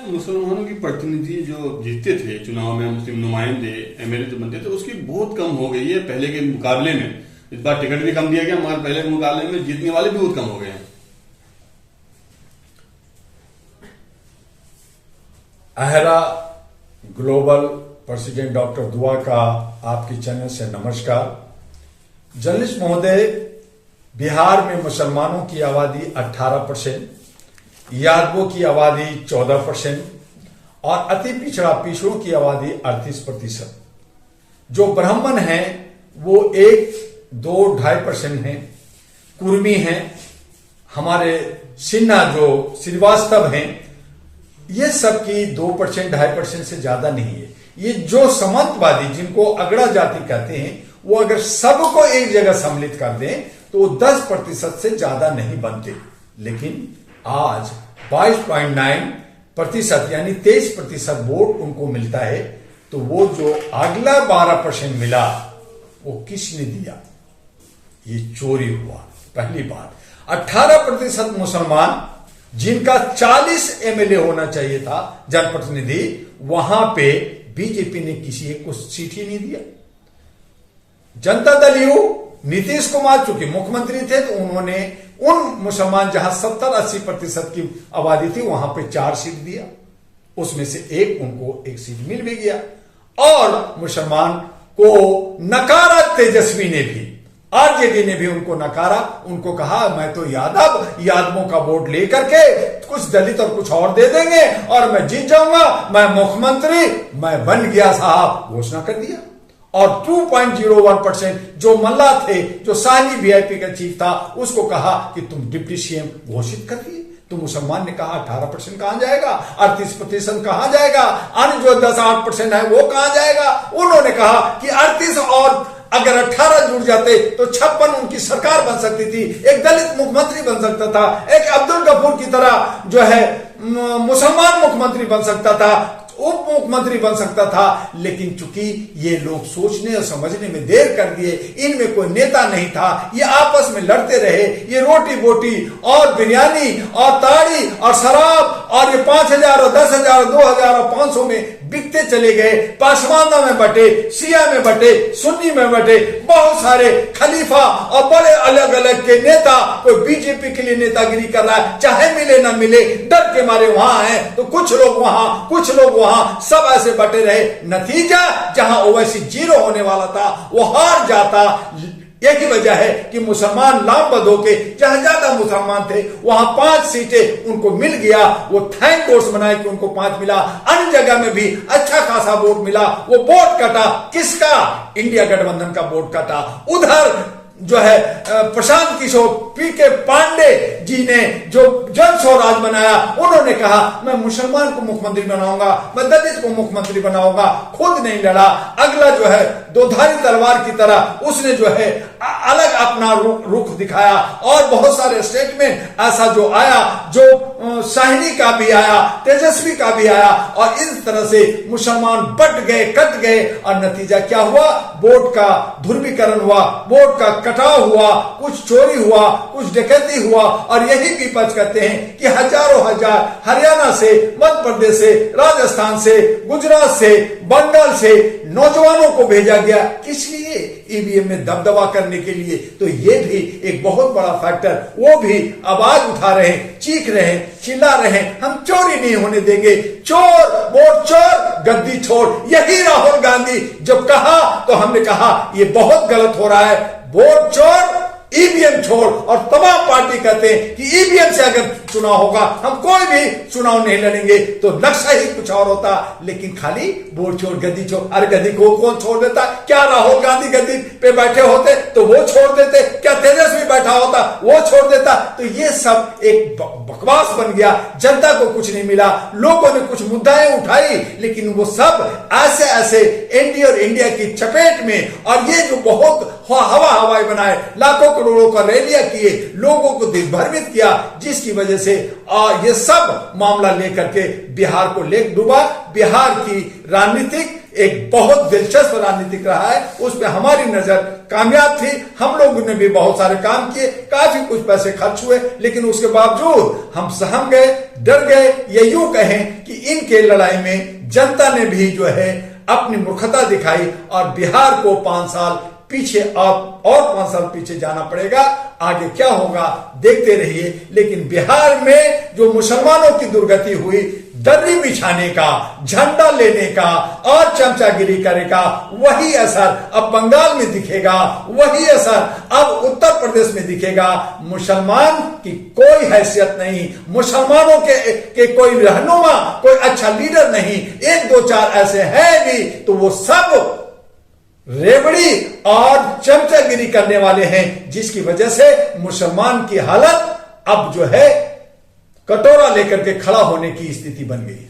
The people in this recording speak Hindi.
मुसलमानों की प्रतिनिधि जो जीतते थे चुनाव में, मुस्लिम नुमाइंदे एमएलए जो बनते थे, उसकी बहुत कम हो गई है पहले के मुकाबले में। इस बार टिकट भी कम दिया गया, मगर पहले के मुकाबले में जीतने वाले भी बहुत कम हो गए हैं। अहरा ग्लोबल प्रेसिडेंट डॉक्टर दुआ का आपके चैनल से नमस्कार। जर्नलिस्ट महोदय, बिहार में मुसलमानों की आबादी 18%, यादवों की आबादी 14% और अति पिछड़ा पिछड़ों की आबादी 38%। जो ब्राह्मण हैं वो 1-2-2.5% हैं, कुर्मी हैं, हमारे सिन्हा जो श्रीवास्तव हैं, ये सब की 2% 2.5% से ज्यादा नहीं है। ये जो सामंतवादी जिनको अगड़ा जाति कहते हैं, वो अगर सबको एक जगह सम्मिलित कर दें तो वो 10% से ज्यादा नहीं बनते। लेकिन आज 22.9% यानी 23% वोट उनको मिलता है। तो वो जो अगला 12% मिला वो किसने दिया? ये चोरी हुआ। पहली बात, 18% मुसलमान जिनका 40 एमएलए होना चाहिए था जनप्रतिनिधि, वहां पे बीजेपी ने किसी एक को सीट ही नहीं दिया। जनता दल यू नीतीश कुमार चूंकि मुख्यमंत्री थे तो उन्होंने उन मुसलमान जहां 70-80% की आबादी थी वहां पे 4 सीट दिया, उसमें से उनको एक सीट मिल भी गया। और मुसलमान को नकारा तेजस्वी ने भी, आरजेडी ने भी उनको नकारा। उनको कहा मैं तो यादवों का वोट लेकर के कुछ दलित और कुछ और दे देंगे और मैं जीत जाऊंगा, मैं मुख्यमंत्री मैं बन गया साहब, घोषणा कर दिया। और 2.01% जो मल्ला थे, जो साहनी वीआईपी का चीफ था, उसको कहा कि तुम डिप्टी सीएम घोषित कर दिए। तो मुसलमान ने कहा 18% कहां जाएगा, 38% कहां जाएगा, अन्य जो 10-8% है वो कहां जाएगा। उन्होंने कहा कि 38 और अगर 18 जुड़ जाते तो 56 उनकी सरकार बन सकती थी, एक दलित मुख्यमंत्री बन सकता था, एक अब्दुल गफूर की तरह जो है मुसलमान मुख्यमंत्री बन सकता था, उप मुख्यमंत्री बन सकता था। लेकिन चूंकि ये लोग सोचने और समझने में देर कर दिए, इनमें कोई नेता नहीं था, ये आपस में लड़ते रहे, ये रोटी बोटी और बिरयानी और ताड़ी और शराब और ये 5,000 और 10,000 और 2,000 और 500 में बिकते चले गए। पासवानों में बटे, शिया में बटे, सुन्नी में बटे, बहुत सारे खलीफा और बड़े अलग अलग के नेता, कोई बीजेपी के लिए नेतागिरी कर रहा है, चाहे मिले ना मिले, डर के मारे वहां है। तो कुछ लोग वहां, कुछ लोग वहां, सब ऐसे बटे रहे। नतीजा जहां ओवैसी 0 होने वाला था वो हार जाता। एक ही वजह है कि मुसलमान लामबंद होके, जहां ज्यादा मुसलमान थे वहां 5 सीटें उनको मिल गया। वो थैंक कोर्स बनाए कि उनको 5 मिला। अन्य जगह में भी अच्छा खासा वोट मिला। वो वोट कटा किसका? इंडिया गठबंधन का वोट कटा। उधर जो है प्रशांत किशोर, पीके पांडे जी ने जो जन स्वराज बनाया, उन्होंने कहा मैं मुसलमान को मुख्यमंत्री बनाऊंगा, मैं दलित को मुख्यमंत्री बनाऊंगा। खुद नहीं लड़ा। अगला जो है दोधारी तलवार की तरह उसने जो है अलग अपना रुख दिखाया। और बहुत सारे स्टेट में ऐसा जो आया, जो साहनी का भी आया, तेजस्वी का भी आया, और इस तरह से मुसलमान बट गए, कट गए। और नतीजा क्या हुआ? वोट का ध्रुवीकरण हुआ, वोट का कटाव हुआ, कुछ चोरी हुआ, कुछ डकैती हुआ। और यही विपक्ष कहते हैं कि हजारों हजार हरियाणा से, मध्य प्रदेश से, राजस्थान से, गुजरात से, बंगाल से नौजवानों को भेजा गया। किस लिए? ईवीएम में दबदबा करने के लिए। तो ये भी एक बहुत बड़ा फैक्टर। वो भी आवाज उठा रहे हैं, चीख रहे हैं, चिल्ला रहे हैं, हम चोरी नहीं होने देंगे। चोर, वोट चोर, गद्दी छोड़, यही राहुल गांधी जब कहा तो हमने कहा ये बहुत गलत हो रहा है। वोट चोर, ईवीएम छोड़। और तमाम पार्टी कहते हैं कि ईवीएम से अगर चुनाव होगा हम कोई भी चुनाव नहीं लड़ेंगे। तो लक्ष्य ही कुछ और होता, लेकिन खाली वोट छोड़, गद्दी छोड़। अरे गद्दी को कौन छोड़ देता? क्या राहुल गांधी गद्दी पे बैठे होते तो वो छोड़ देते? क्या तेजस्वी बैठा होता वो छोड़ देता? तो ये सब एक बकवास बन गया। जनता को कुछ नहीं मिला। लोगों ने कुछ मुद्दाएं उठाई, लेकिन वो सब ऐसे ऐसे एनडीए और इंडिया की चपेट में, और ये जो बहुत हवाई बनाए, लाखों करोड़ों का रैलियां किए, लोगों को दिग्भ्रमित किया, जिसकी वजह से ये सब मामला लेकर के बिहार को ले डूबा। बिहार की राजनीतिक एक बहुत दिलचस्प राजनीतिक रहा है, उस पर हमारी नजर कामयाब थी। हम लोगों ने भी बहुत सारे काम किए, काफी कुछ पैसे खर्च हुए, लेकिन उसके बावजूद हम सहम गए, डर गए। ये यूं कहें कि इनके लड़ाई में जनता ने भी जो है अपनी मूर्खता दिखाई और बिहार को 5 साल पीछे और 5 साल पीछे जाना पड़ेगा। आगे क्या होगा देखते रहिए। लेकिन बिहार में जो मुसलमानों की दुर्गति हुई, दर्री बिछाने का, झंडा लेने का और चमचागिरी करने का, वही असर अब बंगाल में दिखेगा, वही असर अब उत्तर प्रदेश में दिखेगा। मुसलमान की कोई हैसियत नहीं, मुसलमानों के कोई रहनुमा, कोई अच्छा लीडर नहीं। 1 2 4 ऐसे हैं भी तो वो सब रेवड़ी और चमचागिरी करने वाले हैं, जिसकी वजह से मुसलमान की हालत अब जो है कटोरा लेकर के खड़ा होने की स्थिति बन गई।